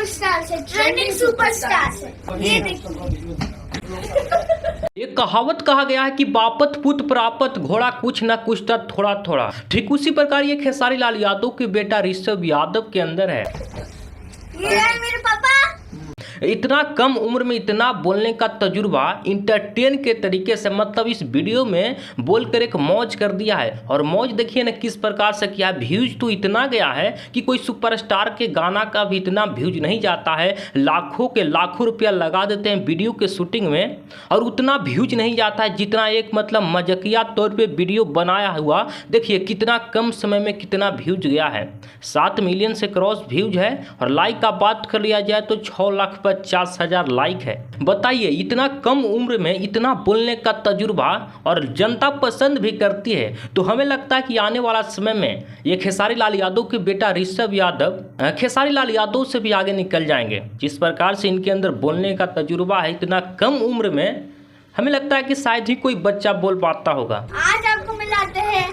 Superstar से, trending superstar से। ये देखिए, एक कहावत कहा गया है कि बापत पुत प्रापत घोड़ा कुछ न कुछ तो थोड़ा थोड़ा। ठीक उसी प्रकार ये खेसारी लाल यादव के बेटा ऋषभ यादव के अंदर है। ये है मेरे पापा। इतना कम उम्र में इतना बोलने का तजुर्बा इंटरटेन के तरीके से, मतलब इस वीडियो में बोलकर एक मौज कर दिया है। और मौज देखिए ना किस प्रकार से किया है। व्यूज तो इतना गया है कि कोई सुपरस्टार के गाना का भी इतना व्यूज नहीं जाता है। लाखों के लाखों रुपया लगा देते हैं वीडियो के शूटिंग में और उतना व्यूज नहीं जाता है जितना एक मतलब मजाकिया तौर पर वीडियो बनाया हुआ। देखिए कितना कम समय में कितना व्यूज गया है। 7 मिलियन से क्रॉस व्यूज है। और लाइक का बात कर लिया जाए तो 6,50,000 लाइक है। बताइए इतना कम उम्र में इतना बोलने का तजुर्बा और जनता पसंद भी करती है। तो हमें लगता है कि आने वाला समय में ये खेसारी लाल यादव के बेटा ऋषभ यादव खेसारी लाल यादव से भी आगे निकल जाएंगे। जिस प्रकार से इनके अंदर बोलने का तजुर्बा है इतना कम उम्र में, हमें लगता है कि शायद ही कोई बच्चा बोल पाता होगा। आज आपको मिलाते हैं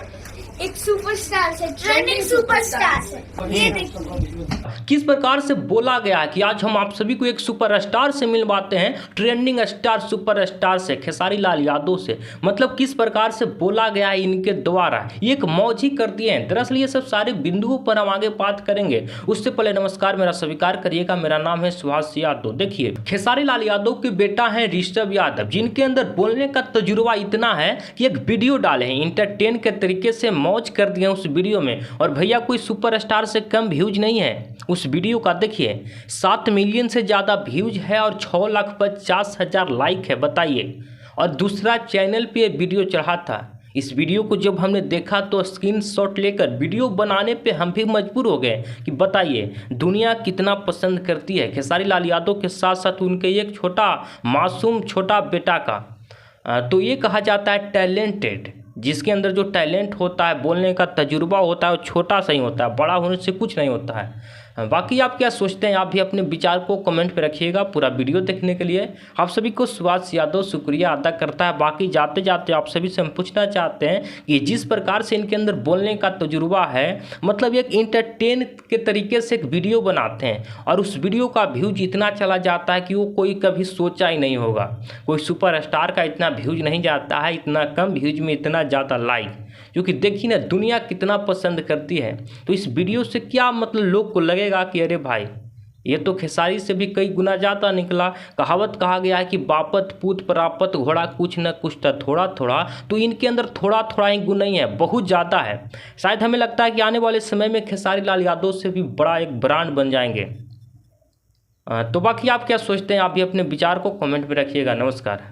एक सुपरस्टार से, ट्रेंडिंग सुपरस्टार से। ये देखिए, किस प्रकार से बोला गया है कि आज हम आप सभी को एक सुपरस्टार से मिलवाते हैं, ट्रेंडिंग स्टार सुपरस्टार से, खेसारी लाल यादव से। मतलब किस प्रकार से बोला गया है इनके द्वारा, ये एक मौज ही कर दिए हैं। दरअसल ये सब सारे बिंदुओं पर हम आगे बात करेंगे। उससे पहले नमस्कार, मेरा स्वीकार करिएगा। मेरा नाम है सुभाष यादव। देखिए खेसारी लाल यादव के बेटा है ऋषभ यादव, जिनके अंदर बोलने का तजुर्बा इतना है कि एक वीडियो डाले हैं, इंटरटेन के तरीके से मौज कर दिए उस वीडियो में। और भैया कोई सुपरस्टार से कम व्यूज नहीं है उस वीडियो का। देखिए 7 मिलियन से ज़्यादा व्यूज है और 6,50,000 लाइक है। बताइए, और दूसरा चैनल पे वीडियो चढ़ा था। इस वीडियो को जब हमने देखा तो स्क्रीनशॉट लेकर वीडियो बनाने पे हम भी मजबूर हो गए कि बताइए दुनिया कितना पसंद करती है खेसारी लाल यादव के साथ साथ उनके एक छोटा मासूम छोटा बेटा का। तो ये कहा जाता है टैलेंटेड। जिसके अंदर जो टैलेंट होता है, बोलने का तजुर्बा होता है, वो छोटा सा ही होता है, बड़ा होने से कुछ नहीं होता है। बाकी आप क्या सोचते हैं, आप भी अपने विचार को कमेंट पे रखिएगा। पूरा वीडियो देखने के लिए आप सभी को सुभाष यादव शुक्रिया अदा करता है। बाकी जाते जाते आप सभी से हम पूछना चाहते हैं कि जिस प्रकार से इनके अंदर बोलने का तजुर्बा है, मतलब एक इंटरटेन के तरीके से एक वीडियो बनाते हैं और उस वीडियो का व्यूज इतना चला जाता है कि वो कोई कभी सोचा ही नहीं होगा। कोई सुपरस्टार का इतना व्यूज नहीं जाता है, इतना कम व्यूज में इतना ज़्यादा लाइक, क्योंकि देखिए ना दुनिया कितना पसंद करती है। तो इस वीडियो से क्या मतलब लोग को लगेगा कि अरे भाई ये तो खेसारी से भी कई गुना ज़्यादा निकला। कहावत कहा गया है कि बापत पूत प्रापत घोड़ा कुछ न कुछ तो थोड़ा थोड़ा। तो इनके अंदर थोड़ा थोड़ा ही गुण नहीं है, बहुत ज़्यादा है। शायद हमें लगता है कि आने वाले समय में खेसारी लाल यादव से भी बड़ा एक ब्रांड बन जाएंगे। तो बाकी आप क्या सोचते हैं, आप भी अपने विचार को कमेंट में रखिएगा। नमस्कार।